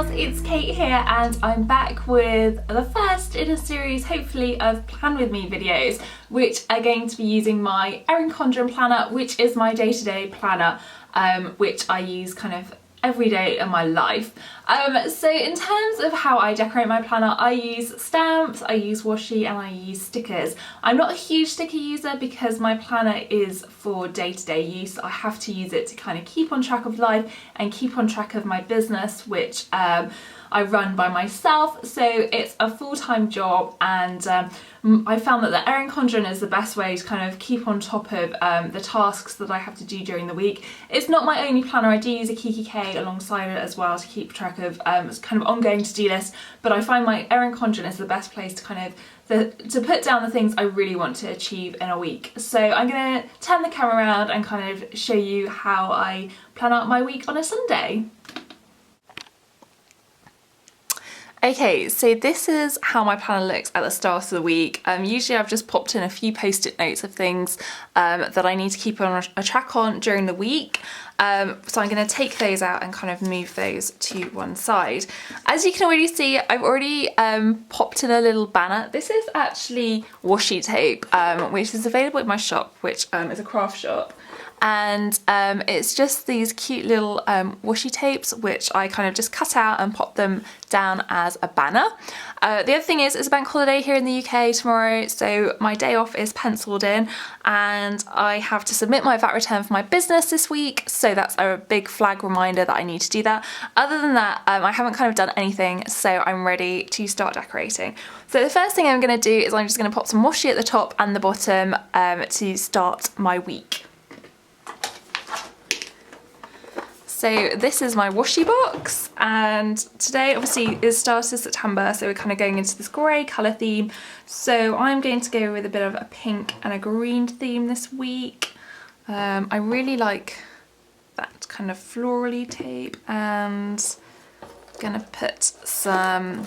girls, it's Kate here and I'm back with the first in a series, hopefully, of Plan With Me videos, which are going to be using my Erin Condren planner, which is my day-to-day planner, which I use kind of every day in my life. So in terms of how I decorate my planner, I use stamps, I use washi and I use stickers. I'm not a huge sticker user because my planner is for day-to-day use. I have to use it to kind of keep on track of life and keep on track of my business, which I run by myself, so it's a full-time job, and I found that the Erin Condren is the best way to kind of keep on top of the tasks that I have to do during the week. It's not my only planner, I do use a Kiki K alongside it as well to keep track of kind of ongoing to-do list, but I find my Erin Condren is the best place to kind of to put down the things I really want to achieve in a week. So I'm going to turn the camera around and kind of show you how I plan out my week on a Sunday. Okay, so this is how my planner looks at the start of the week. Usually I've just popped in a few post-it notes of things that I need to keep on a track on during the week. So I'm going to take those out and kind of move those to one side. As you can already see, I've already popped in a little banner. This is actually washi tape, which is available at my shop, which is a craft shop. And it's just these cute little washi tapes which I kind of just cut out and pop them down as a banner. The other thing is, it's a bank holiday here in the UK tomorrow, so my day off is penciled in and I have to submit my VAT return for my business this week, so that's a big flag reminder that I need to do that. Other than that, I haven't kind of done anything, so I'm ready to start decorating. So the first thing I'm going to do is I'm just going to pop some washi at the top and the bottom to start my week. So this is my washi box, and today obviously is start of September, so we're kind of going into this grey colour theme. So I'm going to go with a bit of a pink and a green theme this week. I really like that kind of florally tape, and I'm going to put some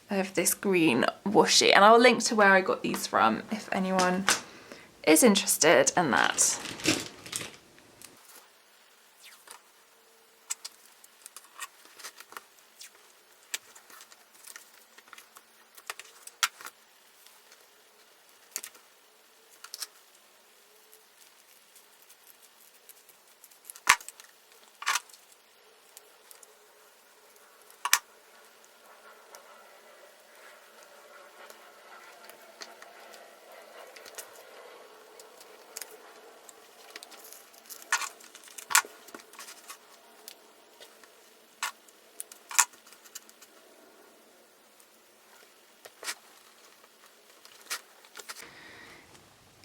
of this green washi, and I'll link to where I got these from if anyone is interested in that.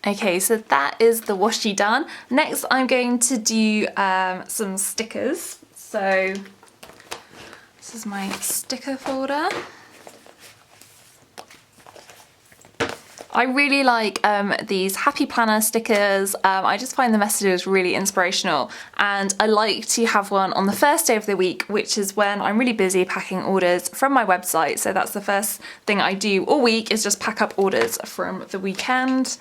Okay, so that is the washi done. Next I'm going to do some stickers. So this is my sticker folder. I really like these happy planner stickers. I just find the messages really inspirational, and I like to have one on the first day of the week, which is when I'm really busy packing orders from my website. So that's the first thing I do all week, is just pack up orders from the weekend.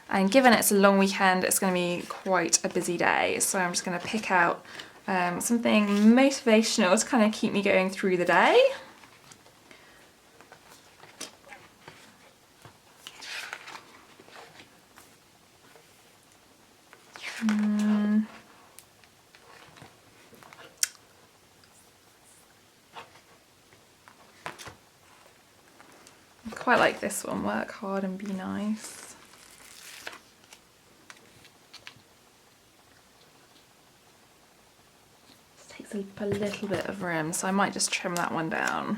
And given it's a long weekend, it's going to be quite a busy day. So I'm just going to pick out something motivational to kind of keep me going through the day. I quite like this one, work hard and be nice. Takes a little bit of room, so I might just trim that one down.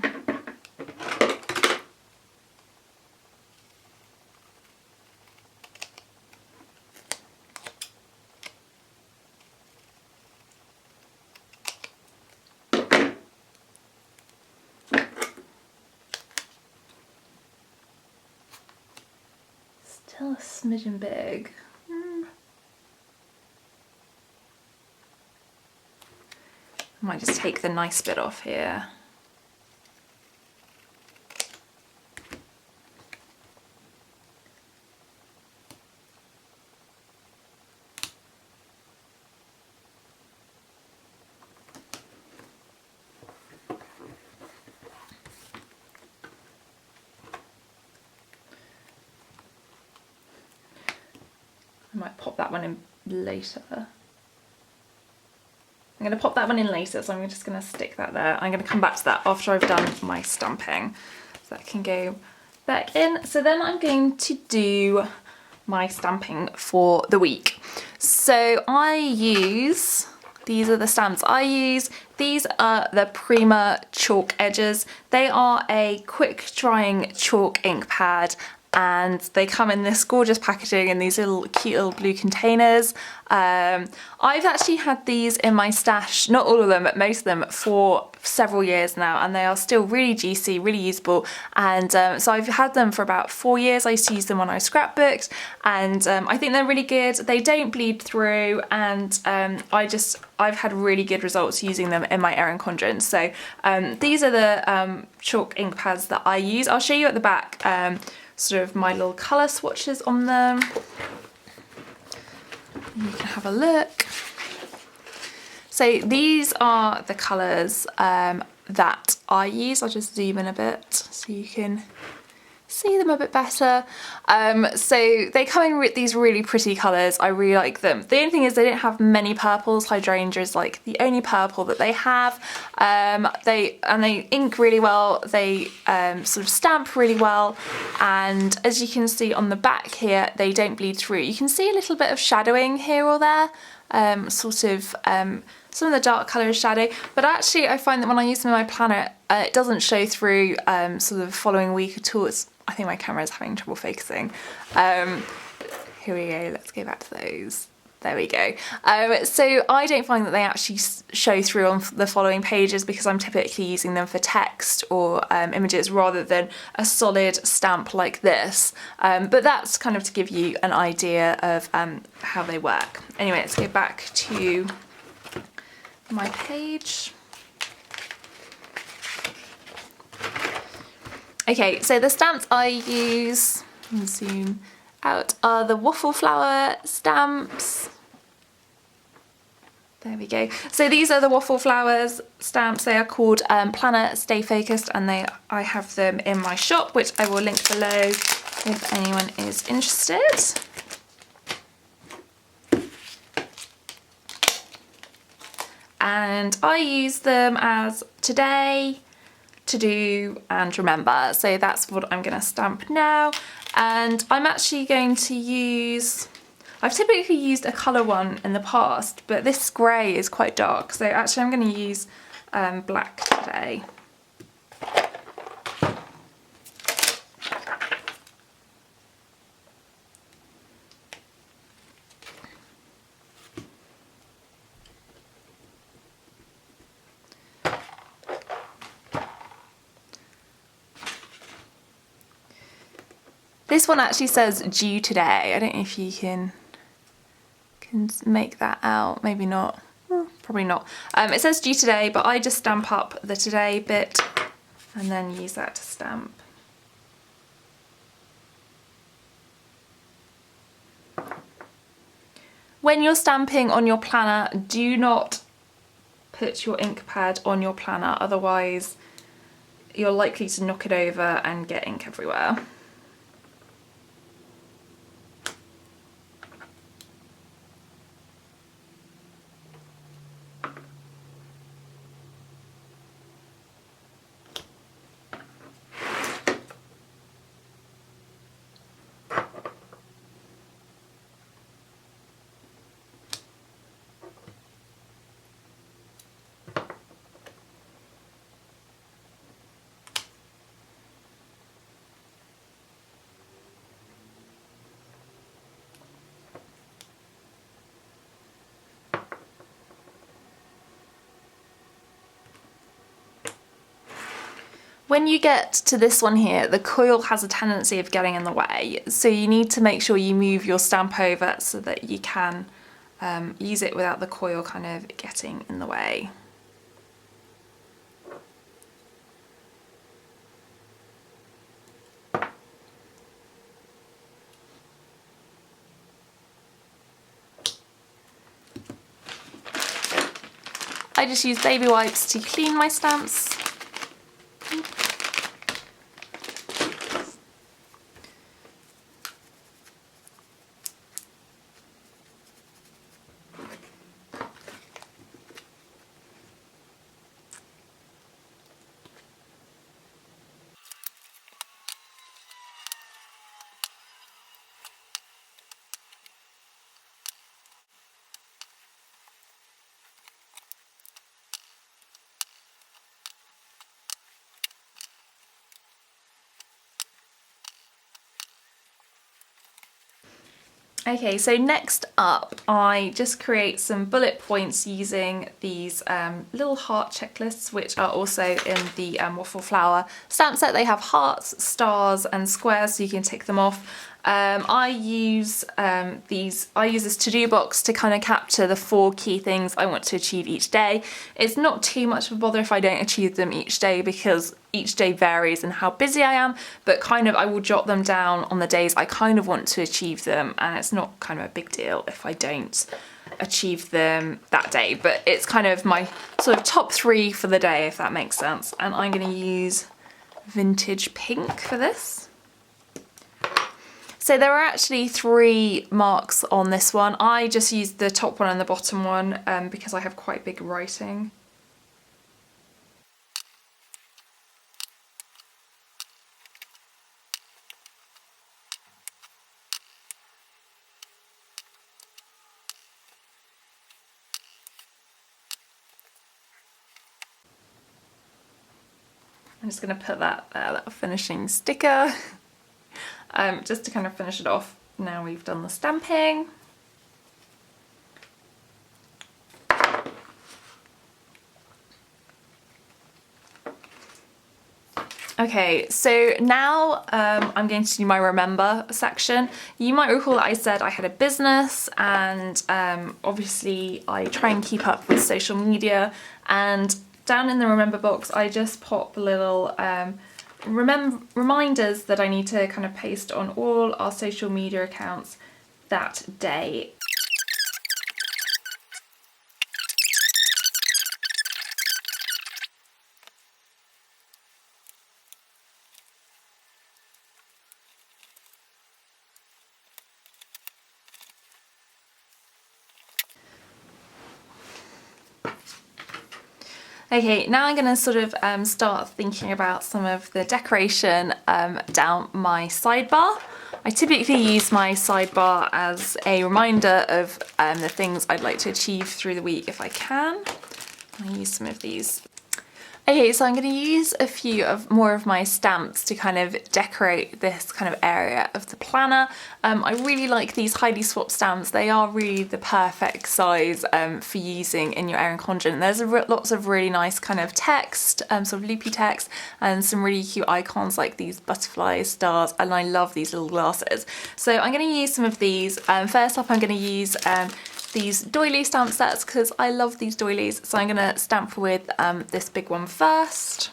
Still a smidgen big. I might just take the nice bit off here. I might pop that one in later. I'm going to pop that one in later, so I'm just going to stick that there. I'm going to come back to that after I've done my stamping. So that can go back in. So then I'm going to do my stamping for the week. So these are the stamps I use. These are the Prima Chalk Edgers. They are a quick drying chalk ink pad, and they come in this gorgeous packaging in these little cute little blue containers. I've actually had these in my stash, not all of them, but most of them, for several years now, and they are still really juicy, really usable. And so I've had them for about 4 years. I used to use them when I scrapbooked, and I think they're really good. They don't bleed through, and I've had really good results using them in my Erin Condren. So these are the chalk ink pads that I use. I'll show you at the back sort of my little colour swatches on them. You can have a look. So these are the colours that I use. I'll just zoom in a bit so you can see them a bit better. So they come in with these really pretty colours. I really like them. The only thing is they don't have many purples. Hydrangea is like the only purple that they have. They ink really well. They sort of stamp really well, and as you can see on the back here, they don't bleed through. You can see a little bit of shadowing here or there, some of the dark colour is shadow, but actually I find that when I use them in my planner, it doesn't show through sort of the following week at all. I think my camera is having trouble focusing. Here we go, let's go back to those. There we go. So I don't find that they actually show through on the following pages because I'm typically using them for text or images rather than a solid stamp like this. But that's kind of to give you an idea of how they work. Anyway, let's go back to my page. Okay, so the stamps I use, zoom out, are the waffle flower stamps. There we go. So these are the waffle flowers stamps. They are called Planner Stay Focused, and I have them in my shop, which I will link below if anyone is interested. And I use them as today, to do, and remember. So that's what I'm going to stamp now. And I'm actually going to use, I've typically used a colour one in the past, but this grey is quite dark. So actually I'm going to use black today. This one actually says due today. I don't know if you can make that out. Maybe not. Probably not. It says due today, but I just stamp up the today bit and then use that to stamp. When you're stamping on your planner, do not put your ink pad on your planner, otherwise you're likely to knock it over and get ink everywhere. When you get to this one here, the coil has a tendency of getting in the way, so you need to make sure you move your stamp over so that you can use it without the coil kind of getting in the way. I just use baby wipes to clean my stamps. Okay, so next up, I just create some bullet points using these little heart checklists, which are also in the waffle flower stamp set. They have hearts, stars, and squares, so you can tick them off. I use this to-do box to kind of capture the 4 key things I want to achieve each day. It's not too much of a bother if I don't achieve them each day, because each day varies in how busy I am, but kind of I will jot them down on the days I kind of want to achieve them, and it's not kind of a big deal if I don't achieve them that day, but it's kind of my sort of top 3 for the day, if that makes sense. And I'm going to use vintage pink for this. So there are actually 3 marks on this one. I just used the top one and the bottom one because I have quite big writing. I'm just going to put that there, that finishing sticker. Just to kind of finish it off, now we've done the stamping. Okay, so now I'm going to do my remember section. You might recall that I said I had a business, and obviously I try and keep up with social media, and down in the remember box I just pop little reminders that I need to kind of paste on all our social media accounts that day. Okay, now I'm going to sort of start thinking about some of the decoration down my sidebar. I typically use my sidebar as a reminder of the things I'd like to achieve through the week if I can. I use some of these. Okay, so I'm going to use a few more of my stamps to kind of decorate this kind of area of the planner. I really like these Heidi Swap stamps. They are really the perfect size for using in your Erin Condren. There's lots of really nice kind of text, sort of loopy text, and some really cute icons like these butterflies, stars, and I love these little glasses. So I'm going to use some of these. First up, I'm going to use these doily stamp sets because I love these doilies, so I'm going to stamp with this big one first.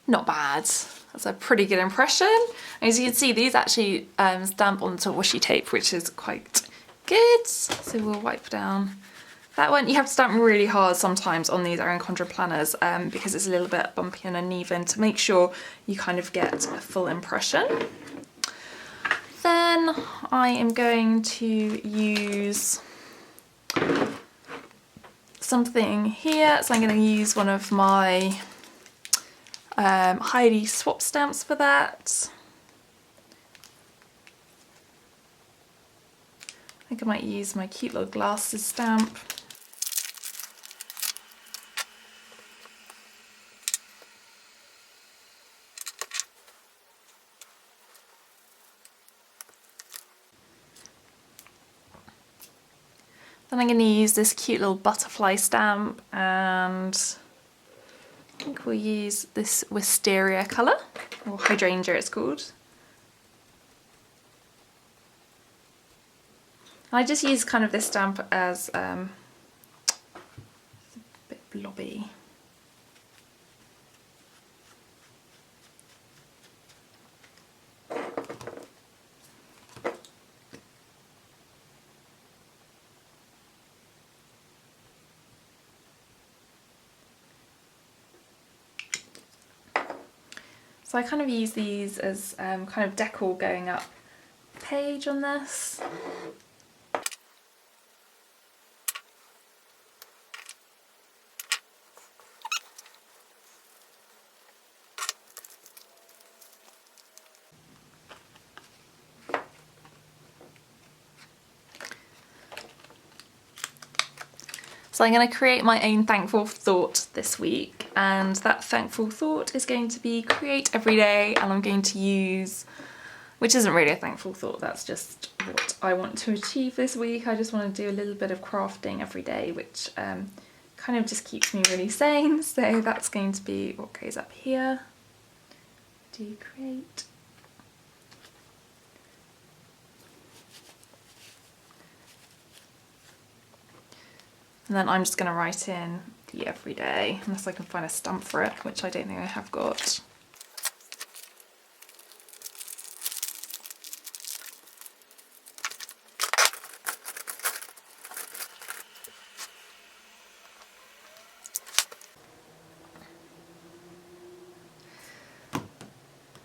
Not bad. That's a pretty good impression. As you can see, these actually stamp onto washi tape, which is quite good. So we'll wipe down that one. You have to stamp really hard sometimes on these Erin Condren planners because it's a little bit bumpy and uneven, to make sure you kind of get a full impression. Then I am going to use something here. So I'm going to use one of my Heidi Swap stamps for that. I think I might use my cute little glasses stamp. Then I'm going to use this cute little butterfly stamp, and I think we'll use this wisteria colour, or hydrangea it's called. I just use kind of this stamp as a bit blobby. So I kind of use these as kind of decor going up the page on this. So I'm going to create my own thankful thought this week, and that thankful thought is going to be create every day, and I'm going to use, which isn't really a thankful thought, that's just what I want to achieve this week. I just want to do a little bit of crafting every day, which kind of just keeps me really sane. So that's going to be what goes up here. Do create. And then I'm just going to write in the everyday, unless I can find a stamp for it, which I don't think I have got.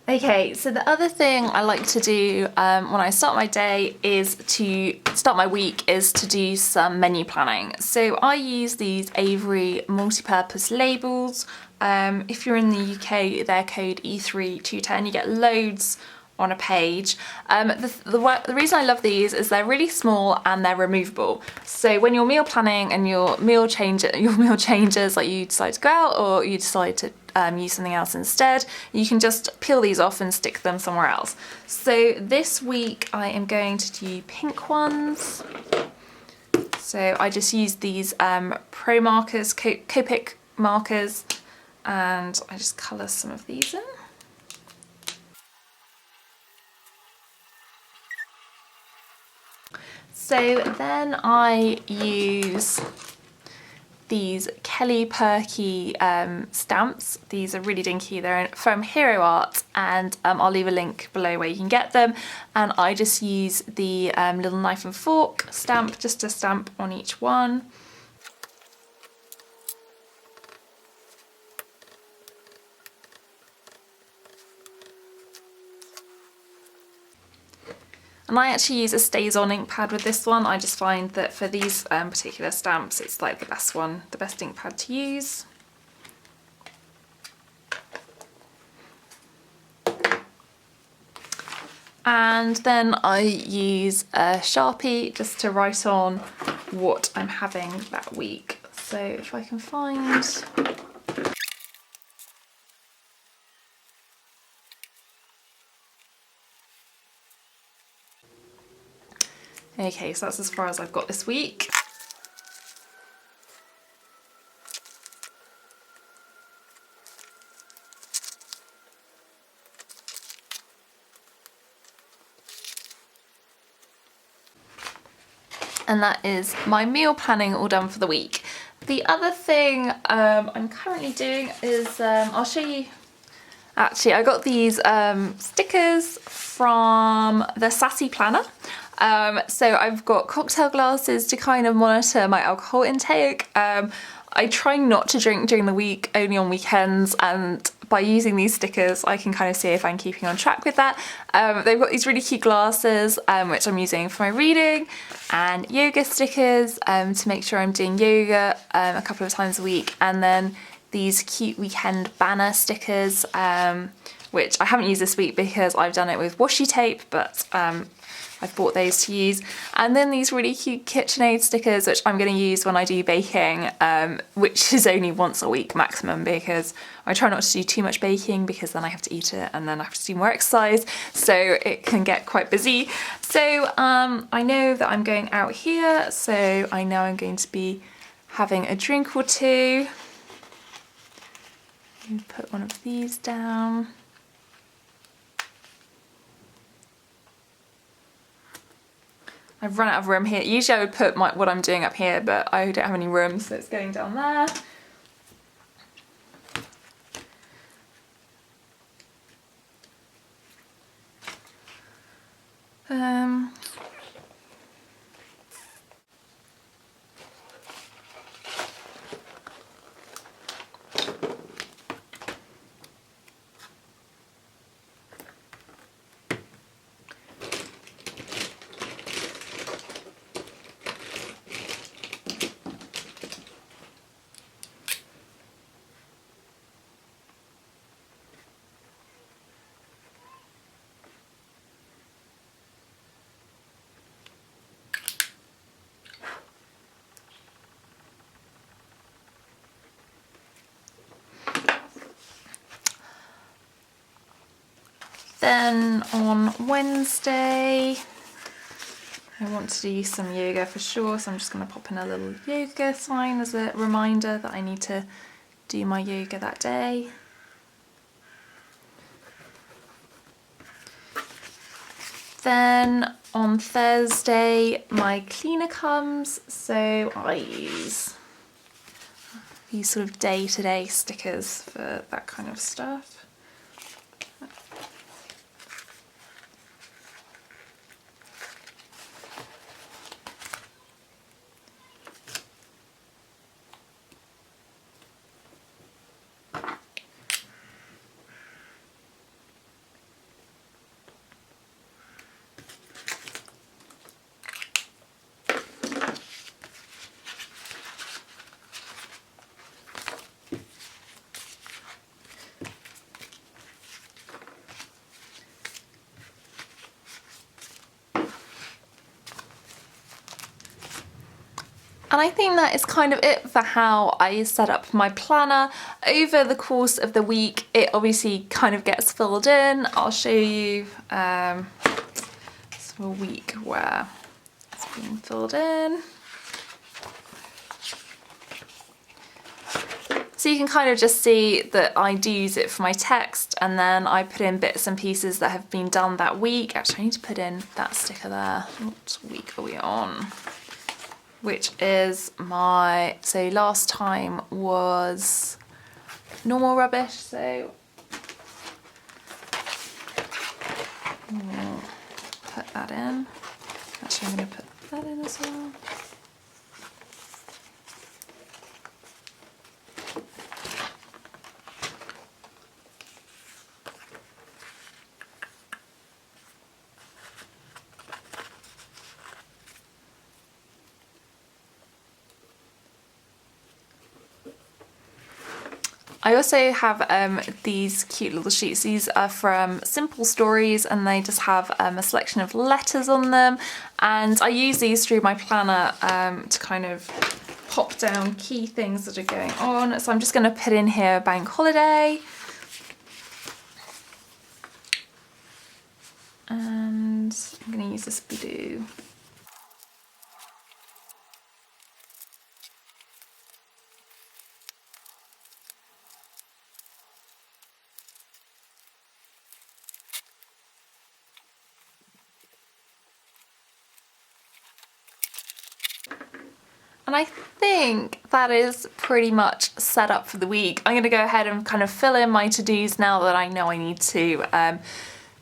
Okay, so the other thing I like to do when I start my day is to start my week is to do some menu planning. So I use these Avery multi-purpose labels. If you're in the UK, they're code E3210. You get loads on a page. The reason I love these is they're really small and they're removable. So when you're meal planning and your meal changes, like you decide to go out or you decide to use something else instead, you can just peel these off and stick them somewhere else. So this week I am going to do pink ones. So I just used these Pro markers, Copic markers, and I just colour some of these in. So then I use these Kelly Perky stamps. These are really dinky. They're from Hero Art, and I'll leave a link below where you can get them. And I just use the little knife and fork stamp, just to stamp on each one. And I actually use a Stays-On ink pad with this one. I just find that for these particular stamps, it's like the best one, the best ink pad to use. And then I use a Sharpie just to write on what I'm having that week. So if I can find... Okay, so that's as far as I've got this week. And that is my meal planning all done for the week. The other thing I'm currently doing is, I'll show you. Actually, I got these stickers from the Sassy Planner. So I've got cocktail glasses to kind of monitor my alcohol intake. I try not to drink during the week, only on weekends, and by using these stickers I can kind of see if I'm keeping on track with that. They've got these really cute glasses which I'm using for my reading, and yoga stickers to make sure I'm doing yoga a couple of times a week, and then these cute weekend banner stickers which I haven't used this week because I've done it with washi tape, but I've bought those to use. And then these really cute KitchenAid stickers, which I'm going to use when I do baking, which is only once a week maximum, because I try not to do too much baking because then I have to eat it and then I have to do more exercise, so it can get quite busy. So I know that I'm going out here, so I know I'm going to be having a drink or two. Put one of these down. I've run out of room here. Usually I would put what I'm doing up here, but I don't have any room, so it's going down there. Then on Wednesday, I want to do some yoga for sure, so I'm just going to pop in a little yoga sign as a reminder that I need to do my yoga that day. Then on Thursday, my cleaner comes, so I use these sort of day-to-day stickers for that kind of stuff. And I think that is kind of it for how I set up my planner. Over the course of the week, it obviously kind of gets filled in. I'll show you a week where it's been filled in. So you can kind of just see that I do use it for my text, and then I put in bits and pieces that have been done that week. Actually, I need to put in that sticker there. What week are we on? Which is my, so last time was normal rubbish, so we'll put that in. Actually, I'm going to put that in as well. I also have these cute little sheets. These are from Simple Stories, and they just have a selection of letters on them. And I use these through my planner to kind of pop down key things that are going on. So I'm just going to put in here bank holiday. And I'm going to use this blue. And I think that is pretty much set up for the week. I'm going to go ahead and kind of fill in my to-dos now that I know I need to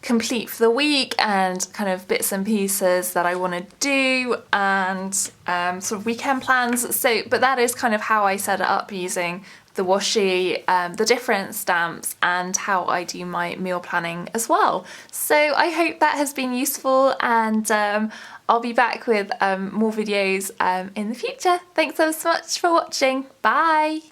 complete for the week, and kind of bits and pieces that I want to do, and sort of weekend plans. So, but that is kind of how I set it up, using the washi, the different stamps, and how I do my meal planning as well. So I hope that has been useful, and I'll be back with more videos in the future. Thanks so much for watching. Bye!